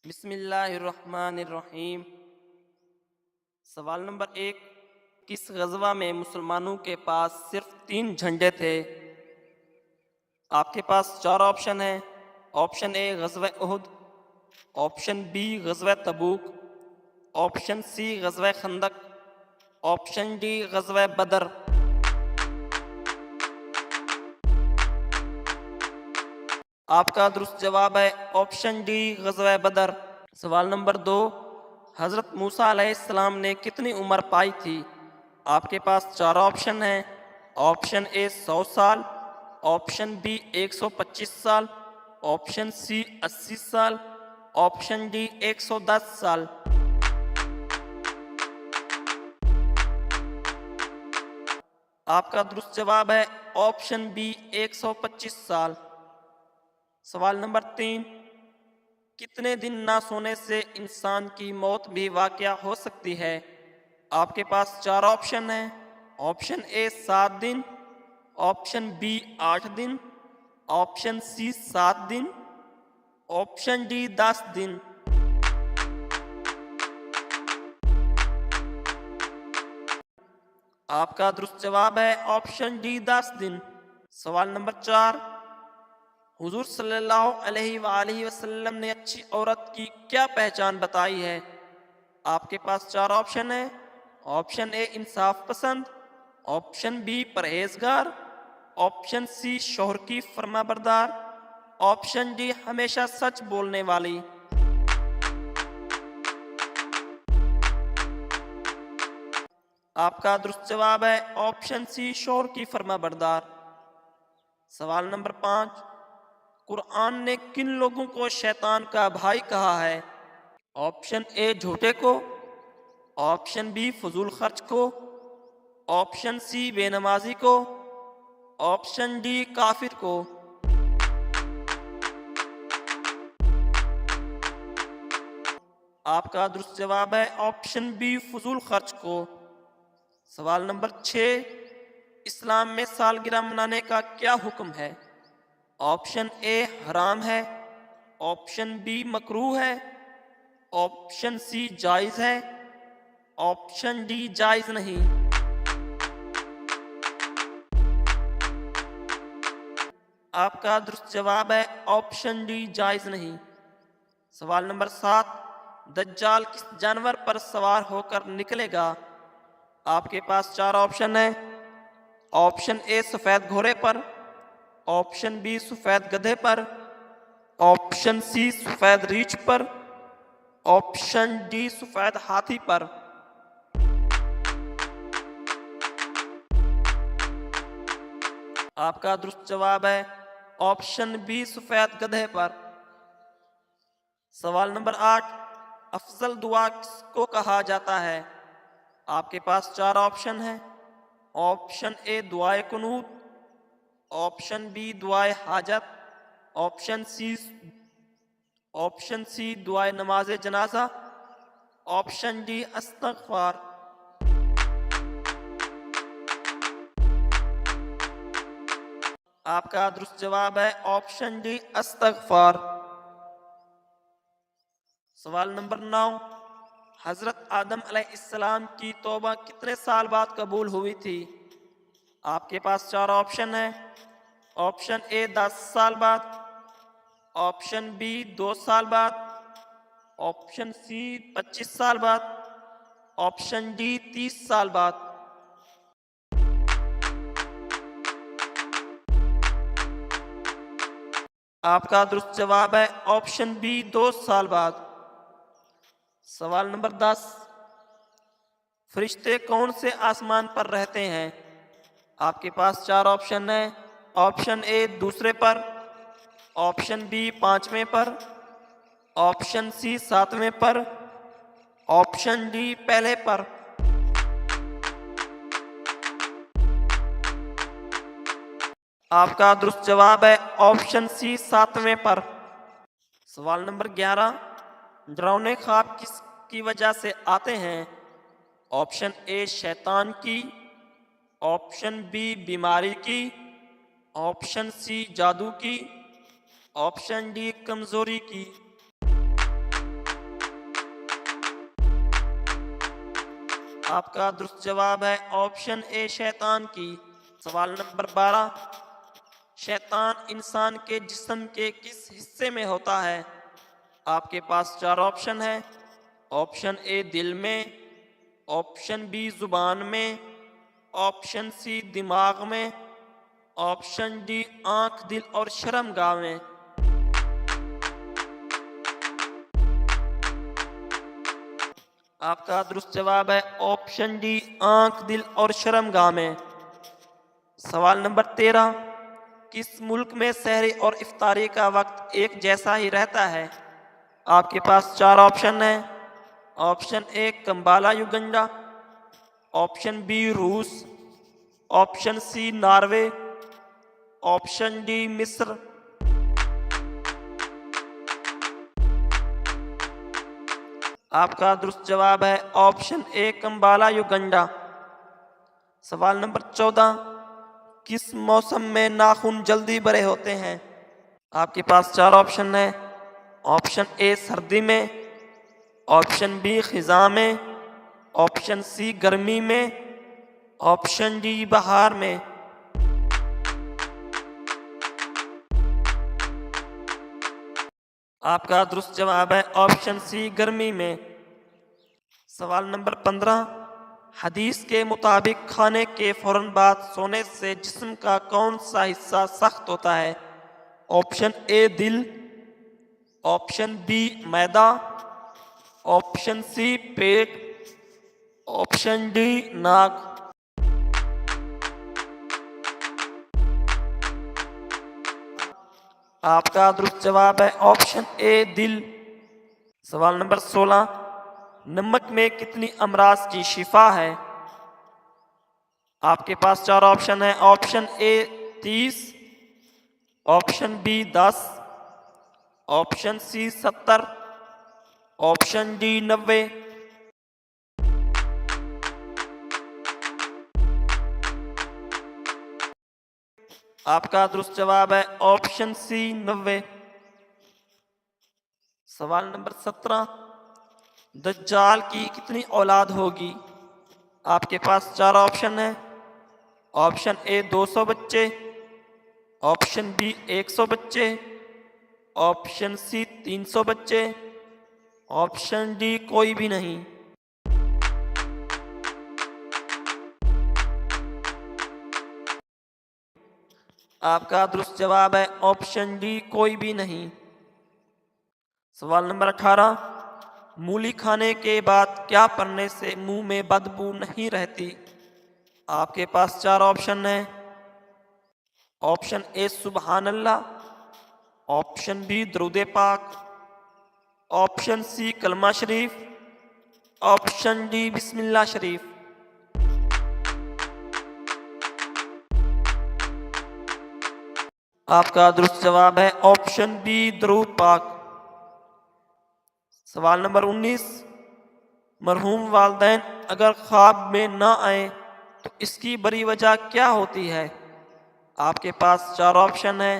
बिस्मिल्लाहिर्रहमानिर्रहीम। सवाल नंबर 1, किस गज़वा में मुसलमानों के पास सिर्फ 3 झंडे थे? आपके पास 4 ऑप्शन हैं। ऑप्शन ए गज़वा उहुद, ऑप्शन बी गज़वा तबूक, ऑप्शन सी गज़वा खंदक, ऑप्शन डी गज़वा बदर। आपका दुरुस्त जवाब है ऑप्शन डी गज़वा बदर। सवाल नंबर 2, हज़रत मूसा अलैहिस्सलाम ने कितनी उम्र पाई थी? आपके पास 4 ऑप्शन हैं। ऑप्शन ए 100 साल, ऑप्शन बी 125 साल, ऑप्शन सी 80 साल, ऑप्शन डी 110 साल। आपका दुरुस्त जवाब है ऑप्शन बी 125 साल। सवाल नंबर 3, कितने दिन ना सोने से इंसान की मौत भी वाक़या हो सकती है? आपके पास 4 ऑप्शन हैं। ऑप्शन ए 7 दिन, ऑप्शन बी 8 दिन, ऑप्शन सी 7 दिन, ऑप्शन डी 10 दिन। आपका दुरुस्त जवाब है ऑप्शन डी 10 दिन। सवाल नंबर 4, हुजूर सल्लल्लाहु अलैहि वसल्लम ने अच्छी औरत की क्या पहचान बताई है? आपके पास 4 ऑप्शन है। ऑप्शन ए इंसाफ पसंद, ऑप्शन बी परहेजगार, ऑप्शन सी शौहर की फरमाबरदार, ऑप्शन डी हमेशा सच बोलने वाली। आपका दुरुस्त जवाब है ऑप्शन सी शौहर की फरमाबरदार। सवाल नंबर 5, कुरान ने किन लोगों को शैतान का भाई कहा है? ऑप्शन ए झूठे को, ऑप्शन बी फजूल खर्च को, ऑप्शन सी बेनमाजी को, ऑप्शन डी काफिर को। आपका दुरुस्त जवाब है ऑप्शन बी फजूल खर्च को। सवाल नंबर 6, इस्लाम में सालगिरह मनाने का क्या हुक्म है? ऑप्शन ए हराम है, ऑप्शन बी मकरूह है, ऑप्शन सी जायज़ है, ऑप्शन डी जायज़ नहीं। आपका दुरुस्त जवाब है ऑप्शन डी जायज़ नहीं। सवाल नंबर 7, दज्जाल किस जानवर पर सवार होकर निकलेगा? आपके पास 4 ऑप्शन हैं। ऑप्शन ए सफ़ेद घोड़े पर, ऑप्शन बी सफ़ेद गधे पर, ऑप्शन सी सफ़ेद रीछ पर, ऑप्शन डी सफ़ेद हाथी पर। आपका दुरुस्त जवाब है ऑप्शन बी सफ़ेद गधे पर। सवाल नंबर 8, अफजल दुआ किसको कहा जाता है? आपके पास 4 ऑप्शन हैं। ऑप्शन ए दुआए कुनूत, ऑप्शन बी दुआए हाजत, ऑप्शन सी दुआए नमाज जनाजा, ऑप्शन डी अस्तगफार। आपका दुरुस्त जवाब है ऑप्शन डी अस्तगफार। सवाल नंबर 9, हजरत आदम अलैहिस्सलाम की तौबा कितने साल बाद कबूल हुई थी? आपके पास 4 ऑप्शन हैं। ऑप्शन ए 10 साल बाद, ऑप्शन बी 2 साल बाद, ऑप्शन सी 25 साल बाद, ऑप्शन डी 30 साल बाद। आपका दुरुस्त जवाब है ऑप्शन बी 2 साल बाद। सवाल नंबर 10, फरिश्ते कौन से आसमान पर रहते हैं? आपके पास 4 ऑप्शन हैं। ऑप्शन ए दूसरे पर, ऑप्शन बी 5वें पर, ऑप्शन सी 7वें पर, ऑप्शन डी पहले पर। आपका दुरुस्त जवाब है ऑप्शन सी 7वें पर। सवाल नंबर 11, डरावने ख्वाब किसकी वजह से आते हैं? ऑप्शन ए शैतान की, ऑप्शन बी बीमारी की, ऑप्शन सी जादू की, ऑप्शन डी कमजोरी की। आपका दुरुस्त जवाब है ऑप्शन ए शैतान की। सवाल नंबर 12, शैतान इंसान के जिस्म के किस हिस्से में होता है? आपके पास चार ऑप्शन है। ऑप्शन ए दिल में, ऑप्शन बी जुबान में, ऑप्शन सी दिमाग में, ऑप्शन डी आंख, दिल और शर्मगाह में। आपका दुरुस्त जवाब है ऑप्शन डी आंख, दिल और शर्मगाह में। सवाल नंबर 13, किस मुल्क में सहरी और इफ्तारी का वक्त एक जैसा ही रहता है? आपके पास चार ऑप्शन है। Option A Kampala Uganda, option B रूस, option C Norway, option D मिस्र। आपका दुरुस्त जवाब है ऑप्शन ए कंबाला युगंडा। सवाल नंबर 14, किस मौसम में नाखून जल्दी बड़े होते हैं? आपके पास चार ऑप्शन है। ऑप्शन ए सर्दी में, ऑप्शन बी खिज़ां में, ऑप्शन सी गर्मी में, ऑप्शन डी बहार में। आपका दुरुस्त जवाब है ऑप्शन सी गर्मी में। सवाल नंबर 15, हदीस के मुताबिक खाने के फौरन बाद सोने से जिस्म का कौन सा हिस्सा सख्त होता है? ऑप्शन ए दिल, ऑप्शन बी मैदा, ऑप्शन सी पेट, ऑप्शन डी नाक। आपका दुरुस्त जवाब है ऑप्शन ए दिल। सवाल नंबर 16, नमक में कितनी अमराज की शिफा है? आपके पास चार ऑप्शन है। Option A 30, option B 10, option C 70, option D 90। आपका दुरुस्त जवाब है ऑप्शन सी 90। सवाल नंबर 17, दज्जाल की कितनी औलाद होगी? आपके पास चार ऑप्शन है। ऑप्शन ए 200 बच्चे, ऑप्शन बी 100 बच्चे, ऑप्शन सी 300 बच्चे, ऑप्शन डी कोई भी नहीं। आपका दुरुस्त जवाब है ऑप्शन डी कोई भी नहीं। सवाल नंबर 18, मूली खाने के बाद क्या पढ़ने से मुंह में बदबू नहीं रहती? आपके पास चार ऑप्शन है। ऑप्शन ए सुबहान अल्लाह, ऑप्शन बी दरूद पाक, ऑप्शन सी कलमा शरीफ, ऑप्शन डी बिस्मिल्लाह शरीफ। आपका दुरुस्त जवाब है ऑप्शन बी दरूद पाक। सवाल नंबर 19, मरहूम वालिदैन अगर ख्वाब में ना आए तो इसकी बड़ी वजह क्या होती है? आपके पास चार ऑप्शन है।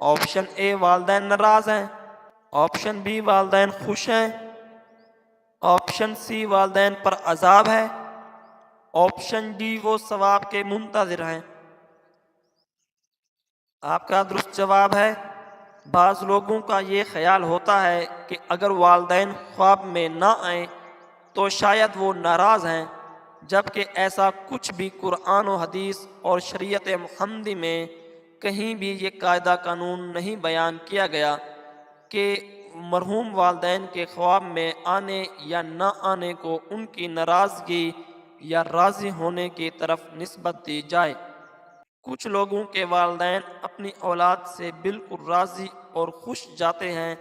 ऑप्शन ए वालिदैन नाराज हैं, ऑप्शन बी वालिदैन खुश हैं, ऑप्शन सी वालिदैन पर अजाब है, ऑप्शन डी वो सवाब के मुंतज़िर हैं। आपका दुरुस्त जवाब है बाज़ लोगों का ये ख्याल होता है कि अगर वालिदैन ख्वाब में ना आए तो शायद वो नाराज़ हैं, जबकि ऐसा कुछ भी कुरान और हदीस और शरीयत मुहम्मदी में कहीं भी ये कायदा कानून नहीं बयान किया गया कि मरहूम वालिदैन के ख्वाब में आने या ना आने को उनकी नाराज़गी या राज़ी होने की तरफ निस्बत दी जाए। कुछ लोगों के वालिदैन अपनी औलाद से बिल्कुल राज़ी और खुश जाते हैं,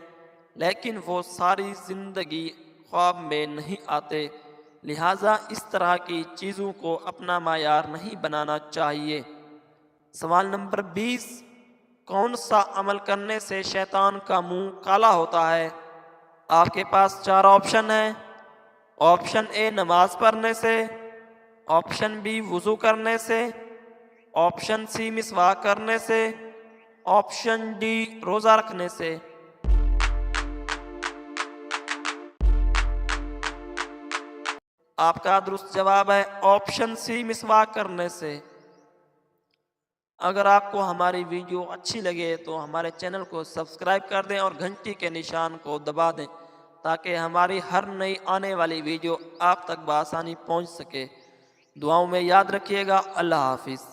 लेकिन वो सारी ज़िंदगी ख्वाब में नहीं आते। लिहाजा इस तरह की चीज़ों को अपना मायार नहीं बनाना चाहिए। सवाल नंबर 20, कौन सा अमल करने से शैतान का मुंह काला होता है? आपके पास चार ऑप्शन है। ऑप्शन ए नमाज पढ़ने से, ऑप्शन बी वुज़ू करने से, ऑप्शन सी मिसवाक करने से, ऑप्शन डी रोज़ा रखने से। आपका दुरुस्त जवाब है ऑप्शन सी, मिसवाक करने से। अगर आपको हमारी वीडियो अच्छी लगे तो हमारे चैनल को सब्सक्राइब कर दें और घंटी के निशान को दबा दें ताकि हमारी हर नई आने वाली वीडियो आप तक बआसानी पहुंच सके। दुआओं में याद रखिएगा। अल्लाह हाफिज़।